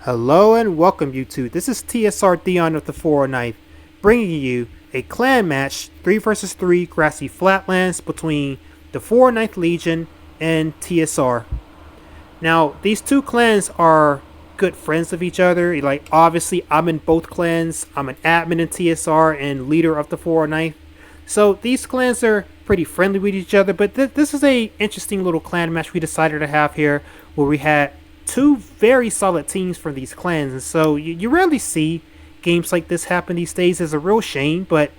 Hello and welcome YouTube. This is TsR Dion of the 409th, bringing you a clan match 3 versus 3 Grassy Flatlands between the 409th Legion and TsR. Now, these two clans are good friends of each other. Like, obviously, I'm in both clans. I'm an admin in TsR and leader of the 409th. So these clans are pretty friendly with each other, but this is a interesting little clan match we decided to have here, where we had two very solid teams from these clans, and so you rarely see games like this happen these days. It's a real shame, but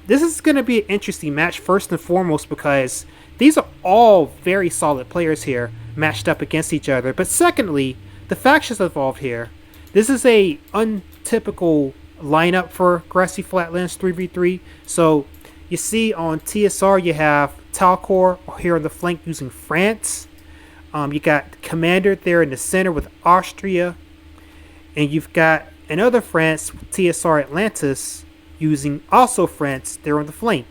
this is going to be an interesting match first and foremost because these are all very solid players here matched up against each other. But secondly, the factions involved here. This is a untypical lineup for Grassy Flatlands 3v3. So you see on TsR you have TsR here on the flank using France. You got Commander there in the center with Austria, and you've got another France, TsR Atlantis, using also France there on the flank.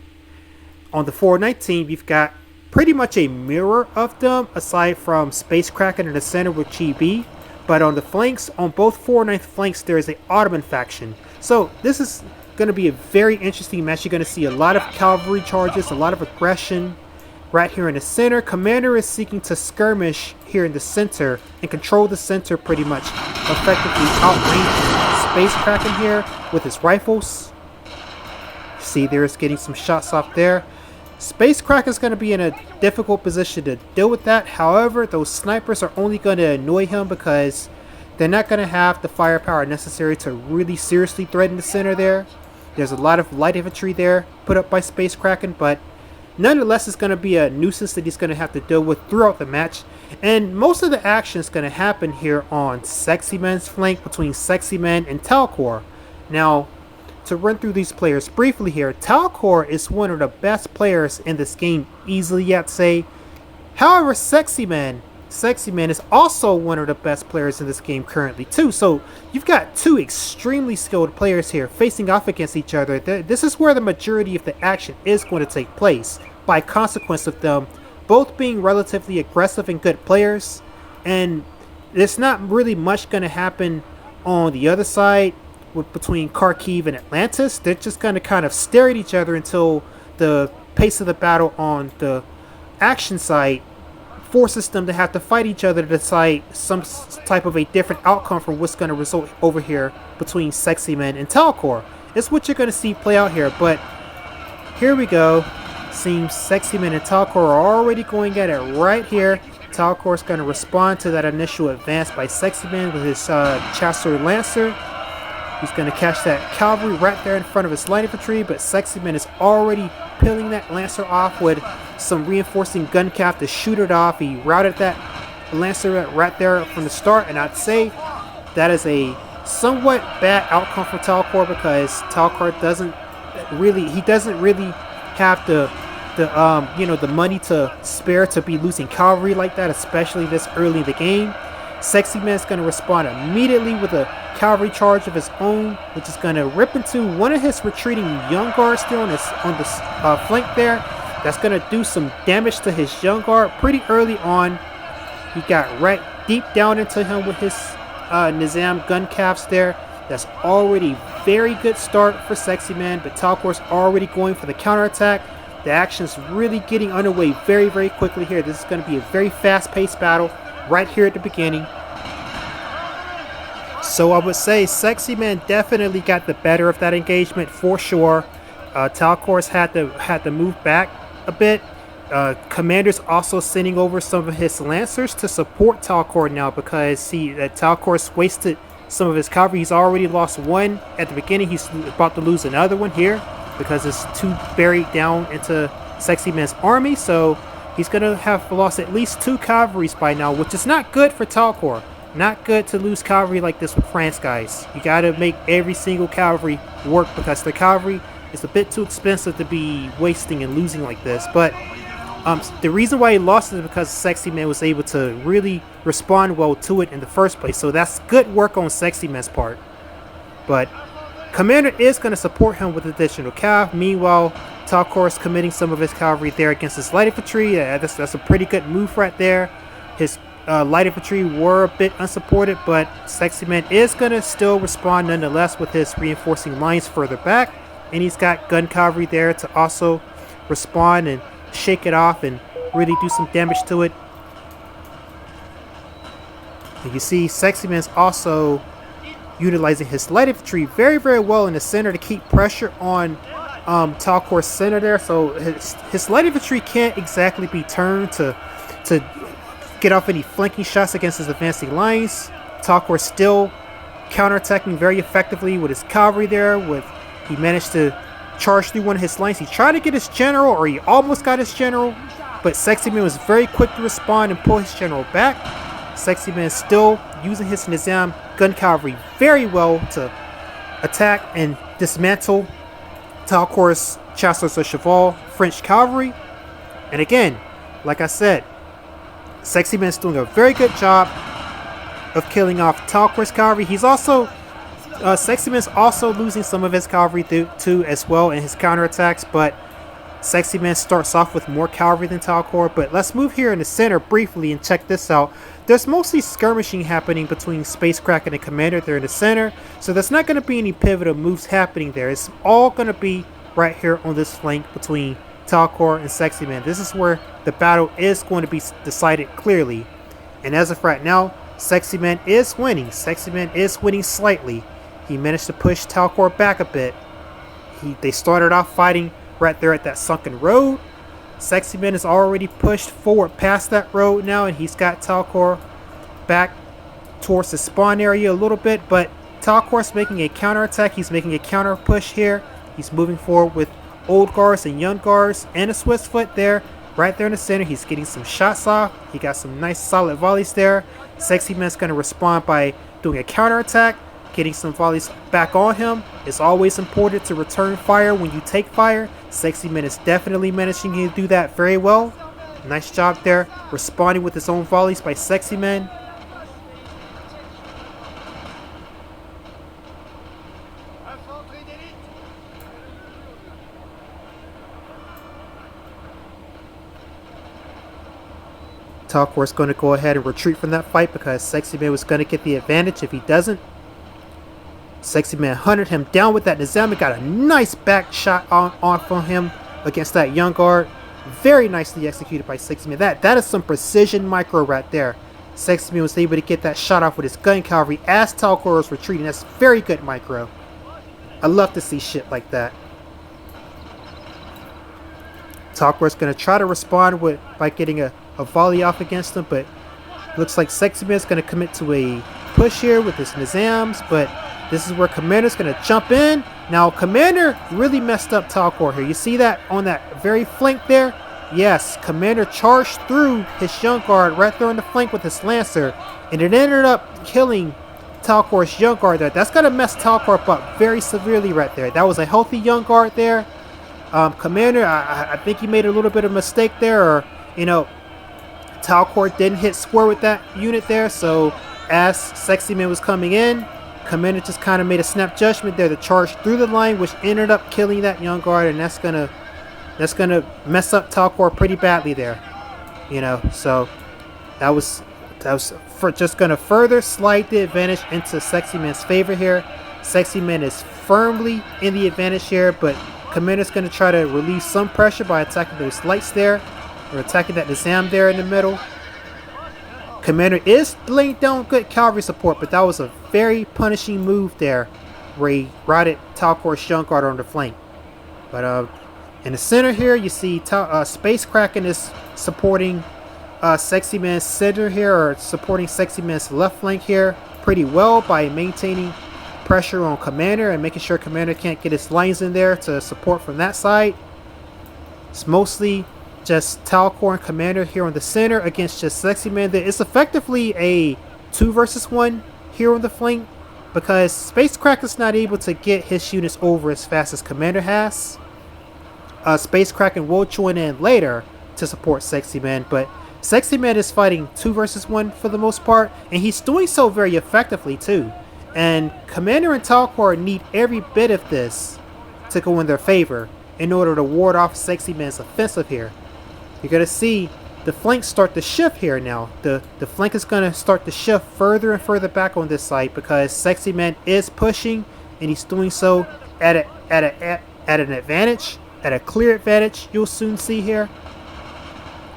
On the 419, you've got pretty much a mirror of them, aside from Space Kraken in the center with GB. But on the flanks, on both 409th flanks, there is an Ottoman faction. So this is going to be a very interesting match. You're going to see a lot of cavalry charges, a lot of aggression. Right here in the center, Commander is seeking to skirmish here in the center and control the center pretty much, effectively outrange Space Kraken here with his rifles. See, there's getting some shots off there. Space Kraken is going to be in a difficult position to deal with that. However, those snipers are only going to annoy him because they're not going to have the firepower necessary to really seriously threaten the center there. There's a lot of light infantry there put up by Space Kraken, but nonetheless, it's going to be a nuisance that he's going to have to deal with throughout the match. And most of the action is going to happen here on Sexy Man's flank between Sexy Man and TsR. Now, to run through these players briefly here, TsR is one of the best players in this game, easily I'd say. However, Sexy Man is also one of the best players in this game currently too. So you've got two extremely skilled players here facing off against each other. This is where the majority of the action is going to take place, by consequence of them both being relatively aggressive and good players. And there's not really much going to happen on the other side between Kharkiv and Atlantis. They're just going to kind of stare at each other until the pace of the battle on the action side forces them to have to fight each other to decide some type of a different outcome from what's going to result over here between Sexy Man and TsR. It's what you're going to see play out here, but here we go. Seems Sexy Man and TsR are already going at it right here. TsR is going to respond to that initial advance by Sexy Man with his Chasseur Lancer. He's going to catch that cavalry right there in front of his light infantry, but Sexy Man is already peeling that Lancer off with some reinforcing gun cap to shoot it off. He routed that Lancer right there from the start, and I'd say that is a somewhat bad outcome for TsR because TsR doesn't really have the money to spare to be losing cavalry like that, especially this early in the game. Sexy Man is going to respond immediately with a cavalry charge of his own, which is going to rip into one of his retreating young guards there on the flank there. That's going to do some damage to his young guard pretty early on. He got right deep down into him with his Nizam gun caps there. That's already very good start for Sexy Man, but TsR is already going for the counterattack. The action's really getting underway very, very quickly here. This is going to be a very fast-paced battle right here at the beginning. So I would say Sexy Man definitely got the better of that engagement for sure. TsR had to move back a bit. Commander's also sending over some of his Lancers to support TsR now because TsR's wasted some of his cavalry. He's already lost one at the beginning. He's about to lose another one here because it's too buried down into Sexy Man's army. So he's going to have lost at least 2 cavalries by now, which is not good for TsR. Not good to lose cavalry like this with France, guys. You got to make every single cavalry work because the cavalry is a bit too expensive to be wasting and losing like this. But the reason why he lost is because Sexy Man was able to really respond well to it in the first place. So that's good work on Sexy Man's part. But Commander is going to support him with additional cav. Meanwhile, TsR is committing some of his cavalry there against his light infantry. That's a pretty good move right there. His light infantry were a bit unsupported, but Sexy Man is going to still respond nonetheless with his reinforcing lines further back. And he's got gun cavalry there to also respond and shake it off and really do some damage to it. And you see Sexy Man's also utilizing his light infantry very, very well in the center to keep pressure on Talcor's center there. So his light infantry can't exactly be turned to get off any flanking shots against his advancing lines. Talcor still counterattacking very effectively with his cavalry there. He managed to charge through one of his lines. He tried to get his general, or he almost got his general, but Sexy Man was very quick to respond and pull his general back. Sexy Man still using his Nizam gun cavalry very well to attack and dismantle Talcor's Chasseurs de Cheval French cavalry. And again, like I said, Sexy Man's doing a very good job of killing off Talcor's cavalry. He's also Sexy Man's also losing some of his cavalry too as well in his counterattacks, but Sexy Man starts off with more cavalry than Talcor. But let's move here in the center briefly and check this out. There's mostly skirmishing happening between Space Kraken and Commander there in the center, so there's not going to be any pivotal moves happening there. It's all going to be right here on this flank between Talcor and Sexy Man. This is where the battle is going to be decided clearly. And as of right now, Sexy Man is winning. Sexy Man is winning slightly. He managed to push Talcor back a bit. They started off fighting right there at that sunken road. Sexy Man is already pushed forward past that road now, and he's got Talcor back towards the spawn area a little bit, but Talcor's making a counterattack. He's making a counter push here. He's moving forward with old guards and young guards and a Swiss foot there, right there in the center. He's getting some shots off. He got some nice solid volleys there. Sexy Man's going to respond by doing a counterattack, getting some volleys back on him. It's always important to return fire when you take fire. Sexy Man is definitely managing to do that very well. Nice job there, responding with his own volleys by Sexy Man. Talcor's going to go ahead and retreat from that fight because Sexy Man was going to get the advantage if he doesn't. Sexy Man hunted him down with that Nizam and got a nice back shot on from him against that young guard. Very nicely executed by Sexy Man. That is some precision micro right there. Sexy Man was able to get that shot off with his gun cavalry as Talcor was retreating. That's very good micro. I love to see shit like that. Talcor's going to try to respond by getting a volley off against him, but looks like Sexy Man's going to commit to a push here with his Nizams, but this is where Commander's going to jump in. Now, Commander really messed up Talcor here. You see that on that very flank there? Yes, Commander charged through his young guard right there on the flank with his Lancer, and it ended up killing Talcor's young guard there. That's going to mess Talcor up very severely right there. That was a healthy young guard there. Commander, I think he made a little bit of a mistake there, or, you know, Talcor didn't hit square with that unit there, so as Sexy Man was coming in, Commander just kind of made a snap judgment there to charge through the line, which ended up killing that young guard, and that's gonna mess up Talcor pretty badly there, you know. So that was just gonna further slide the advantage into Sexy Man's favor here. Sexy Man is firmly in the advantage here, but Commander's gonna try to relieve some pressure by attacking those lights there, or attacking that Nizam there in the middle. Commander is laying down good cavalry support, but that was a very punishing move there where he routed Talcor's young guard on the flank. But in the center here, you see Space Kraken is supporting Sexy Man's center here, or supporting Sexy Man's left flank here pretty well by maintaining pressure on Commander and making sure Commander can't get his lines in there to support from that side. It's mostly just Talcor and Commander here on the center against just Sexy Man. It's effectively a 2 versus 1 here on the flank because Space Kraken's not able to get his units over as fast as Commander has. Space Kraken will join in later to support Sexy Man, but Sexy Man is fighting 2 versus 1 for the most part, and he's doing so very effectively too. And Commander and Talcor need every bit of this to go in their favor in order to ward off Sexy Man's offensive here. You're going to see the flanks start to shift here now. The flank is going to start to shift further and further back on this side because Sexy Man is pushing, and he's doing so at an advantage, at a clear advantage. You'll soon see here.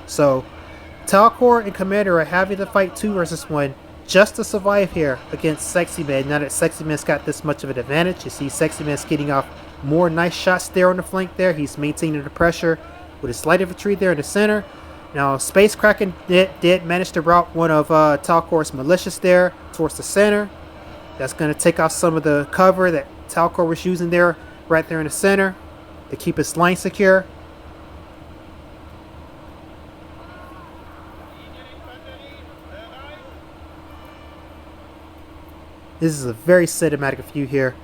So TsR and Commander are having to fight 2 versus 1 just to survive here against Sexy Man. Now that Sexy Man's got this much of an advantage, you see Sexy Man's getting off more nice shots there on the flank there. He's maintaining the pressure with his light infantry there in the center. Now Space Kraken did manage to route one of TsR's militias there towards the center. That's going to take off some of the cover that TsR was using there, right there in the center, to keep his line secure. This is a very cinematic view here.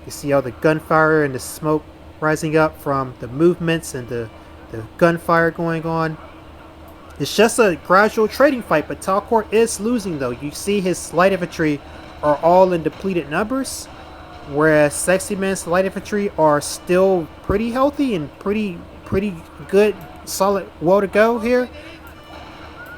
You see all the gunfire and the smoke rising up from the movements and the gunfire going on. It's just a gradual trading fight, but TsR is losing though. You see his light infantry are all in depleted numbers, whereas Sexy Man's light infantry are still pretty healthy and pretty good, solid, well to go here.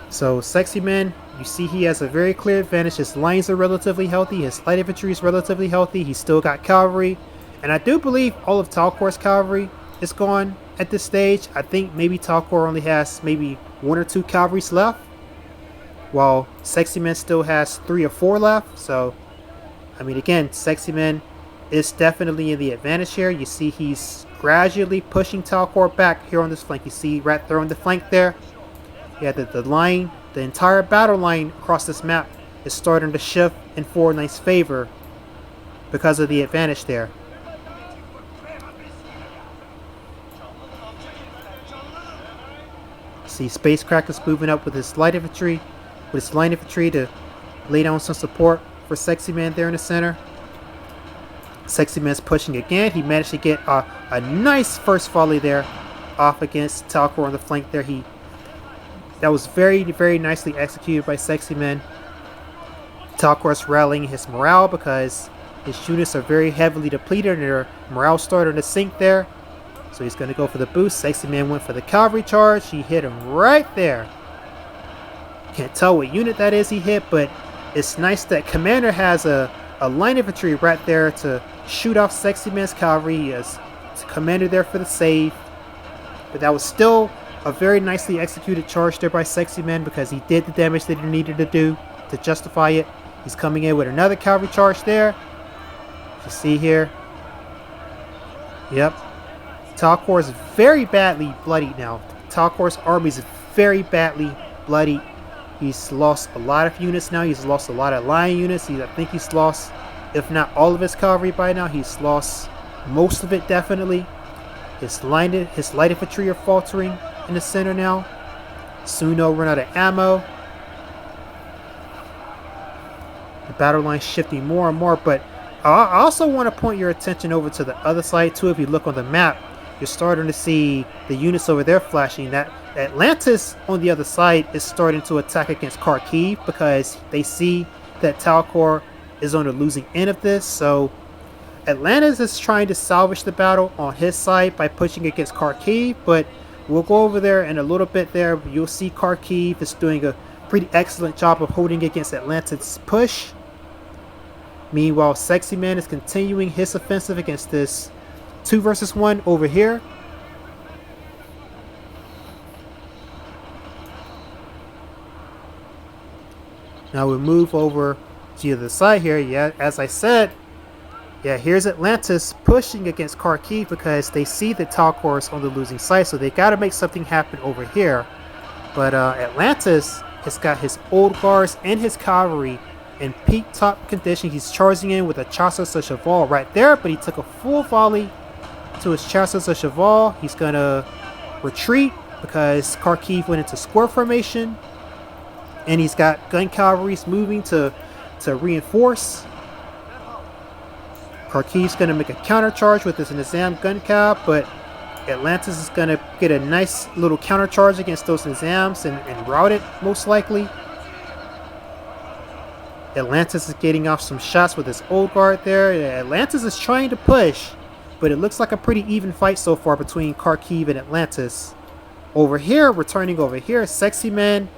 So Sexy Man, you see he has a very clear advantage. His lines are relatively healthy. His light infantry is relatively healthy. He's still got cavalry. And I do believe all of TsR's cavalry is gone at this stage. I think maybe TsR only has maybe 1 or 2 cavalries left, while Sexy Man still has 3 or 4 left. So, I mean, again, Sexy Man is definitely in the advantage here. You see he's gradually pushing TsR back here on this flank. You see right there on the flank there. Yeah, the line, the entire battle line across this map is starting to shift in 4-9's favor because of the advantage there. See Space Kraken's moving up with his light infantry, to lay down some support for Sexy Man there in the center. Sexy Man's pushing again. He managed to get a nice first volley there off against TsR on the flank there. That was very nicely executed by Sexy Man. TsR's rallying his morale because his units are very heavily depleted and their morale starting to sink there. So he's going to go for the boost. Sexy Man went for the cavalry charge. He hit him right there. Can't tell what unit that is he hit, but it's nice that Commander has a line infantry right there to shoot off Sexy Man's cavalry. He has Commander there for the save. But that was still a very nicely executed charge there by Sexy Man because he did the damage that he needed to do to justify it. He's coming in with another cavalry charge there. You see here. Yep. TsR is very badly bloodied now. TsR's army is very badly bloodied. He's lost a lot of units now. He's lost a lot of line units. I think he's lost, if not all of his cavalry by now, he's lost most of it definitely. His light infantry are faltering in the center now. Soon they'll run out of ammo. The battle line shifting more and more, but I also want to point your attention over to the other side too. If you look on the map, you're starting to see the units over there flashing. That Atlantis on the other side is starting to attack against Kharkiv because they see that TsR is on the losing end of this. So Atlantis is trying to salvage the battle on his side by pushing against Kharkiv, but we'll go over there in a little bit there. You'll see Kharkiv is doing a pretty excellent job of holding against Atlantis' push. Meanwhile, Sexy Man is continuing his offensive against this 2 versus 1 over here. Now we move over to the other side here. Yeah, as I said, yeah, here's Atlantis pushing against Kharkiv because they see that TsR is on the losing side, so they got to make something happen over here. But Atlantis has got his old guards and his cavalry in peak top condition. He's charging in with a Chasseurs de Cheval right there, but he took a full volley to his Chasseurs de Cheval. He's gonna retreat because Kharkiv went into square formation, and he's got gun cavalry moving to reinforce. Kharkiv's gonna make a counter charge with his Nizam gun cav, but Atlantis is gonna get a nice little counter charge against those Nizams and rout it most likely. Atlantis is getting off some shots with his old guard there. Atlantis is trying to push, but it looks like a pretty even fight so far between Kharkiv and Atlantis. Over here, returning over here, Sexy Man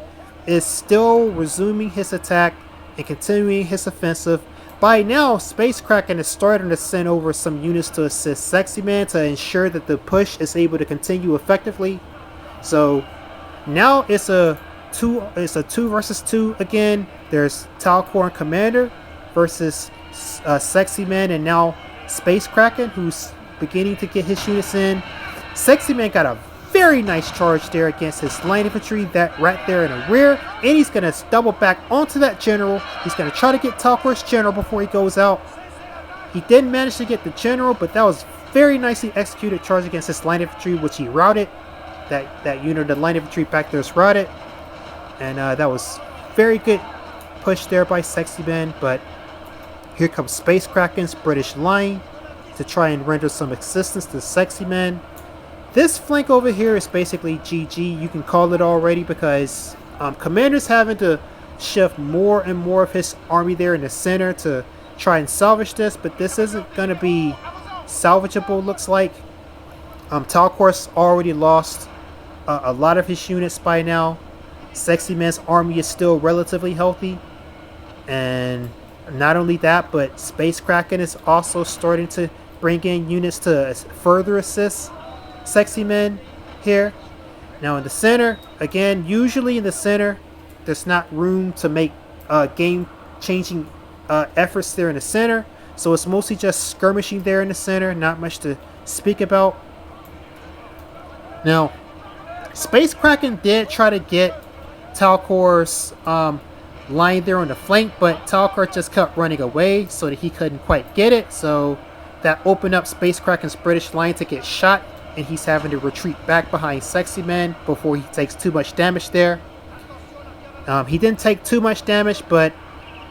is still resuming his attack and continuing his offensive. By now, Space Kraken is starting to send over some units to assist Sexy Man to ensure that the push is able to continue effectively. So now it's a two versus two again. There's Talcor and Commander versus Sexy Man, and now Space Kraken, who's beginning to get his units in. Sexy Man got a very nice charge there against his line infantry, that right there in the rear, and he's going to double back onto that general. He's going to try to get Talcor's general before he goes out. He didn't manage to get the general, but that was very nicely executed charge against his line infantry, which he routed. That unit, the line infantry back there, is routed, and that was very good push there by Sexy Man. But here comes Space Kraken's British line to try and render some assistance to Sexy Man. This flank over here is basically GG, you can call it already, because Commander's having to shift more and more of his army there in the center to try and salvage this, but this isn't going to be salvageable, looks like. Talcor's already lost a lot of his units by now. Sexy Man's army is still relatively healthy, and not only that, but Space Kraken is also starting to bring in units to further assist Sexy Man here. Now in the center, again, usually in the center, there's not room to make game-changing efforts there in the center, so it's mostly just skirmishing there in the center, not much to speak about. Now, Space Kraken did try to get Talcor's line there on the flank, but Talcor just kept running away so that he couldn't quite get it, so that opened up Space Kraken's British line to get shot, and he's having to retreat back behind Sexy Man before he takes too much damage there. He didn't take too much damage, but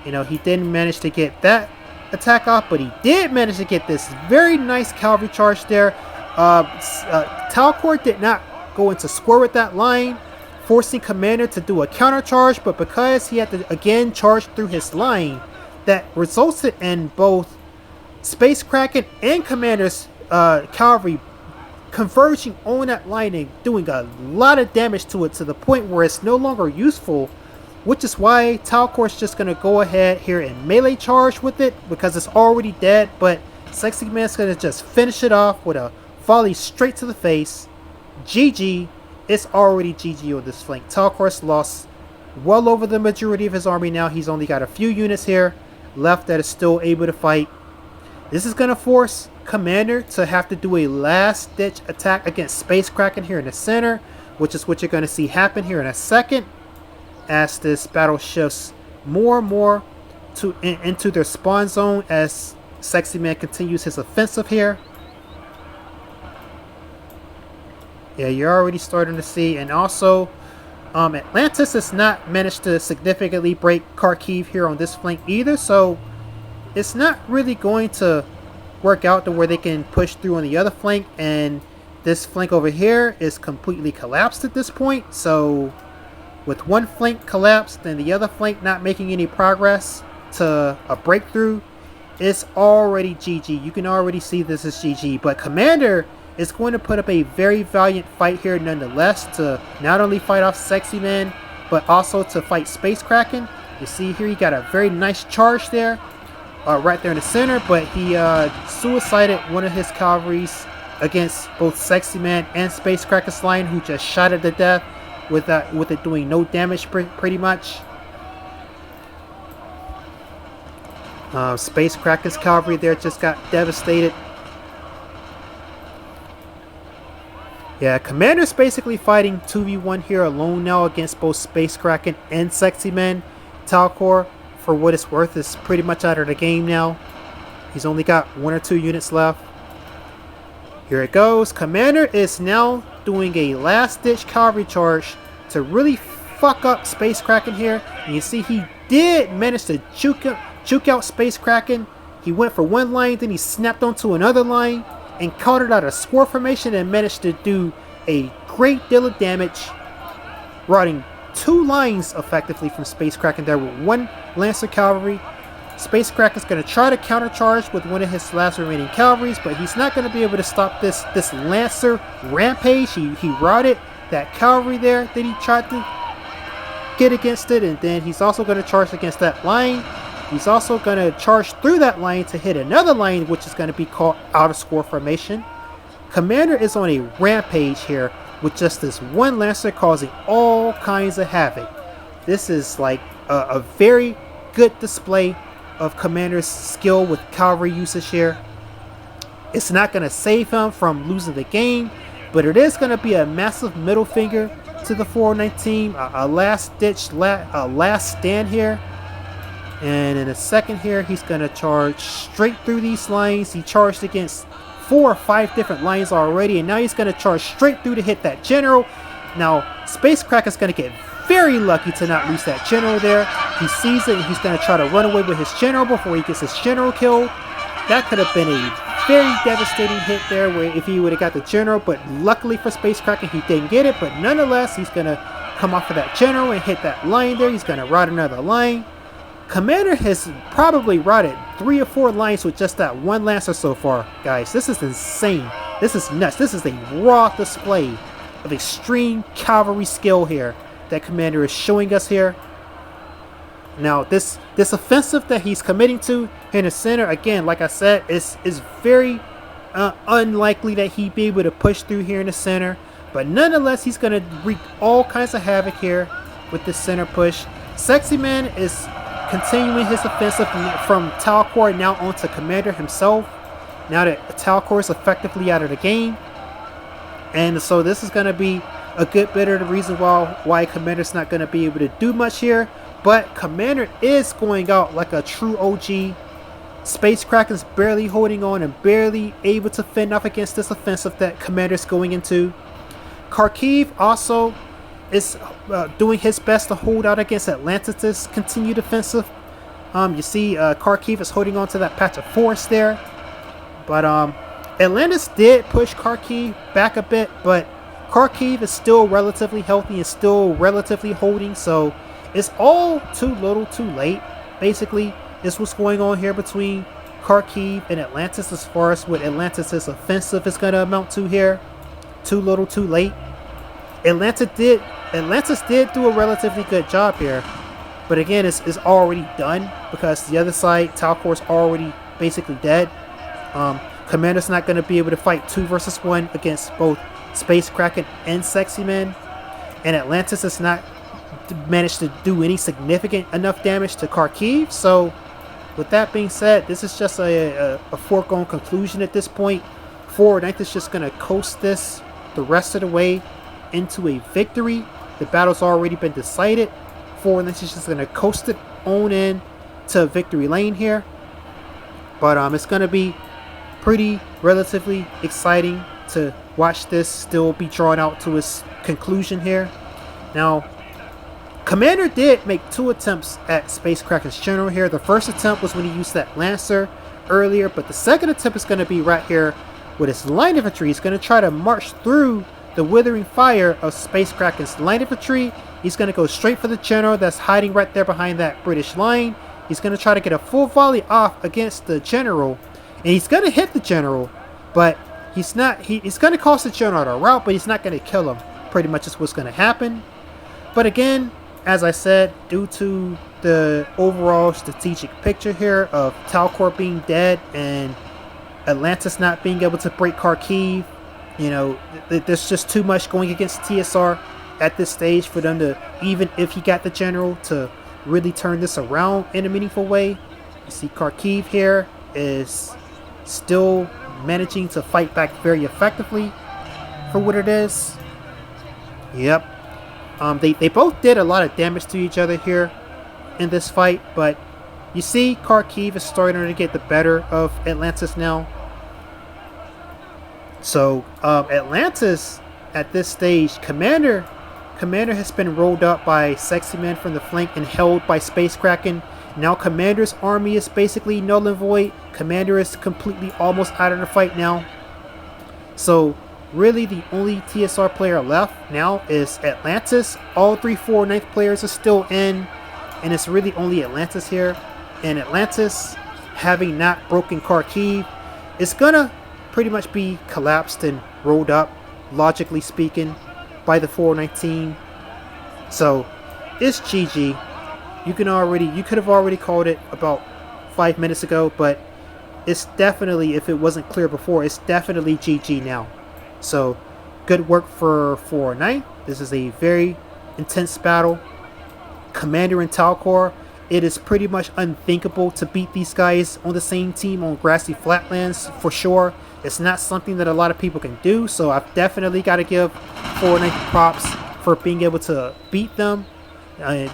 he didn't manage to get that attack off, but he did manage to get this very nice cavalry charge there. Talcor did not go into square with that line, forcing Commander to do a counter charge, but because he had to again charge through his line, that resulted in both Space Kraken and Commander's cavalry converging on that line and doing a lot of damage to it, to the point where it's no longer useful, which is why Talcor's just going to go ahead here and melee charge with it because it's already dead, but Sexy Man's going to just finish it off with a volley straight to the face. GG. It's already GG on this flank. Talcor's lost well over the majority of his army now. He's only got a few units here left that is still able to fight. This is going to force Commander to have to do a last-ditch attack against Space Kraken here in the center, which is what you're going to see happen here in a second as this battle shifts more and more into their spawn zone as Sexy Man continues his offensive here. Yeah, you're already starting to see, and also Atlantis has not managed to significantly break Kharkiv here on this flank either, so it's not really going to work out to where they can push through on the other flank, and this flank over here is completely collapsed at this point. So with one flank collapsed and the other flank not making any progress to a breakthrough, it's already GG. You can already see this is GG, but Commander is going to put up a very valiant fight here nonetheless to not only fight off Sexy Man, but also to fight Space Kraken. You see here he got a very nice charge there, right there in the center, but he suicided one of his cavalries against both Sexy Man and Space Kraken's line, who just shot it to death with it doing no damage pretty much. Space Kraken's cavalry there just got devastated. Yeah, Commander's basically fighting 2v1 here alone now against both Space Kraken and Sexy Man. Talcor, for what it's worth, is pretty much out of the game now. He's only got 1 or 2 units left. Here it goes. Commander is now doing a last-ditch cavalry charge to really fuck up Space Kraken here. And you see he did manage to juke out Space Kraken. He went for one line, then he snapped onto another line and caught it out of square formation and managed to do a great deal of damage, routing 2 lines effectively from Space Kraken there with 1 Lancer Cavalry. Space Kraken's going to try to countercharge with one of his last remaining cavalries, but he's not going to be able to stop this Lancer rampage. He routed that cavalry there that he tried to get against it, and then he's also going to charge against that line. He's also going to charge through that line to hit another line, which is going to be called out of square formation. Commander is on a rampage here with just this one lancer causing all kinds of havoc. This is like a very good display of Commander's skill with cavalry usage here. It's not going to save him from losing the game, but it is going to be a massive middle finger to the 409 team, a last stand here. And in a second here, he's going to charge straight through these lines. He charged against 4 or 5 different lines already, and now he's going to charge straight through to hit that general. Now, Spacecracker is going to get very lucky to not lose that general there. He sees it, and he's going to try to run away with his general before he gets his general killed. That could have been a very devastating hit there where if he would have got the general, but luckily for Spacecracker, he didn't get it. But nonetheless, he's going to come off of that general and hit that line there. He's going to route another line. Commander has probably routed 3 or 4 lines with just that one lancer so far, guys. This is insane. This is nuts. This is a raw display of extreme cavalry skill here that Commander is showing us here. Now, this offensive that he's committing to in the center, again, like I said, is very unlikely that he'd be able to push through here in the center. But nonetheless, he's going to wreak all kinds of havoc here with this center push. Sexy Man is continuing his offensive from Talcor now onto Commander himself. Now that Talcor is effectively out of the game. And so this is going to be a good bit of the reason why Commander's not going to be able to do much here. But Commander is going out like a true OG. Spacecracker's barely holding on and barely able to fend off against this offensive that Commander's going into. Kharkiv also is doing his best to hold out against Atlantis' continued offensive. You see Kharkiv is holding on to that patch of forest there. But Atlantis did push Kharkiv back a bit, but Kharkiv is still relatively healthy and still relatively holding, so it's all too little too late. Basically, is what's going on here between Kharkiv and Atlantis as far as what Atlantis' offensive is going to amount to here. Too little too late. Atlantis did do a relatively good job here, but again, it's already done because the other side, Talcor's already basically dead. Commander's not going to be able to fight 2 versus 1 against both Spacecracker and Sexy Man, and Atlantis has not managed to do any significant enough damage to Kharkiv. So with that being said, this is just a foregone conclusion at this point. 409th is just going to coast this the rest of the way into a victory. The battle's already been decided. 409th is just going to coast it on in to victory lane here. But it's going to be pretty relatively exciting to watch this still be drawn out to its conclusion here. Now, Commander did make 2 attempts at Spacecracker's general here. The first attempt was when he used that Lancer earlier, but the second attempt is going to be right here with his line infantry. He's going to try to march through the withering fire of Spacecracker's line infantry. He's going to go straight for the general that's hiding right there behind that British line. He's going to try to get a full volley off against the general, and he's going to hit the general, but he's going to cost the general a rout, but he's not going to kill him. Pretty much is what's going to happen. But again, as I said, due to the overall strategic picture here of Talcor being dead and Atlantis not being able to break Kharkiv, you know, there's just too much going against TsR at this stage for them to, even if he got the general, to really turn this around in a meaningful way. You see Kharkiv here is still managing to fight back very effectively for what it is. Yep. They both did a lot of damage to each other here in this fight, but you see Kharkiv is starting to get the better of Atlantis now. So Atlantis at this stage, Commander has been rolled up by Sexy Man from the flank and held by Spacecracker. Now Commander's army is basically null and void. Commander is completely almost out of the fight now. So really the only TsR player left now is Atlantis. All 3 409th players are still in, and it's really only Atlantis here. And Atlantis, having not broken Kharkiv, is gonna pretty much be collapsed and rolled up, logically speaking. by the 409th team. So it's GG. You could have already called it about 5 minutes ago, but it's definitely, if it wasn't clear before, it's definitely GG now. So good work for 409th. This is a very intense battle. Commander and Talcor, it is pretty much unthinkable to beat these guys on the same team on Grassy Flatlands for sure. It's not something that a lot of people can do, so I've definitely got to give 409th props for being able to beat them.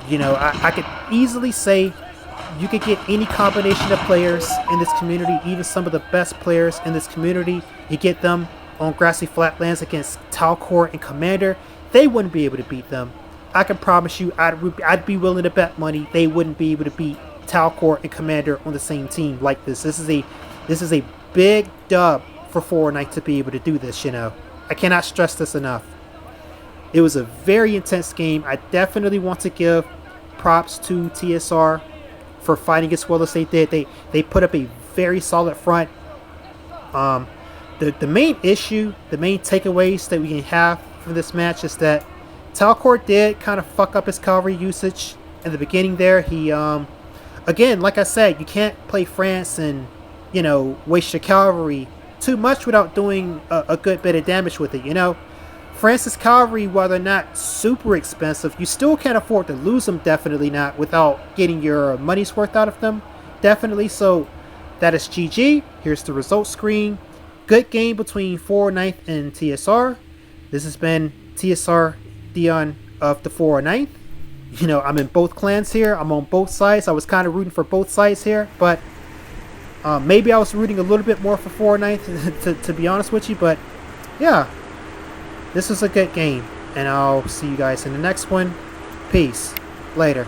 You know, I could easily say you could get any combination of players in this community, even some of the best players in this community. You get them on Grassy Flatlands against Talcor and Commander, they wouldn't be able to beat them. I can promise you, I'd be willing to bet money they wouldn't be able to beat Talcor and Commander on the same team like this. This is a big dub for 409th to be able to do this. You know, I cannot stress this enough. It was a very intense game. I definitely want to give props to TsR for fighting as well as they did. They put up a very solid front. The main issue, the main takeaways that we can have from this match is that Talcor did kind of fuck up his cavalry usage in the beginning there. He, again, like I said, you can't play France and, you know, waste your cavalry too much without doing a good bit of damage with it, you know. France's cavalry, while they're not super expensive, you still can't afford to lose them, definitely not, without getting your money's worth out of them, definitely. So that is GG. Here's the results screen. Good game between 409th and TsR. This has been TsR Dion of the 409th. You know, I'm in both clans here. I'm on both sides. I was kind of rooting for both sides here, but maybe I was rooting a little bit more for 409th to be honest with you. But yeah, this was a good game, and I'll see you guys in the next one. Peace. Later.